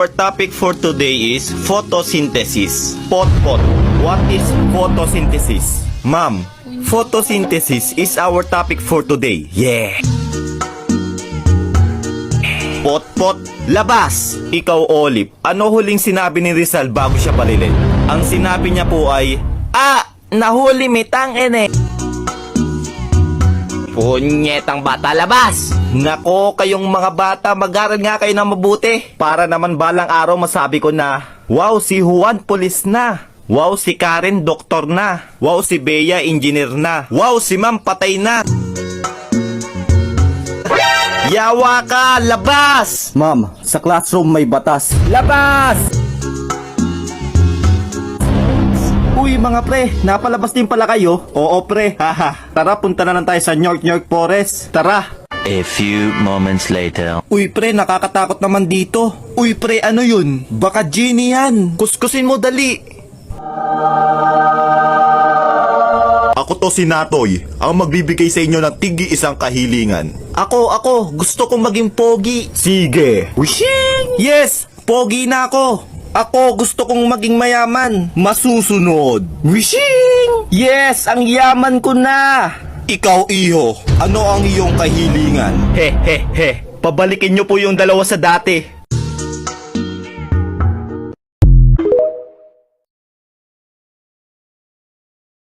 Our topic for today is photosynthesis. Pot. What is photosynthesis? Ma'am, photosynthesis is our topic for today. Yeah. Pot, labas! Ikaw, Olive, ano huling sinabi ni Rizal bago siya barilin? Ang sinabi niya po ay, nahuli mitang ene. Punyetang bata, labas! Nako, kayong mga bata, mag-aral nga kayo ng mabuti. Para naman balang araw masabi ko na, wow, si Juan pulis na. Wow, si Karen doktor na. Wow, si Bea engineer na. Wow, si Ma'am patay na. Yawa ka, labas! Ma'am, sa classroom may batas. Labas! Uy mga pre, napalabas din pala kayo? Oo pre, haha. Tara, punta na lang tayo sa York Forest. Tara. A few moments later. Uy pre, nakakatakot naman dito. Uy pre, ano yun? Baka genie yan. Kuskusin mo dali. Ako to si Natoy, ang magbibigay sa inyo ng tig-isang kahilingan. Ako, gusto kong maging pogi. Sige. Wishing! Yes, pogi na ako. Ako, gusto kong maging mayaman. Masusunod. Wishing! Yes, ang yaman ko na. Ikaw, iho, ano ang iyong kahilingan? He. Pabalikin niyo po yung dalawa sa dati.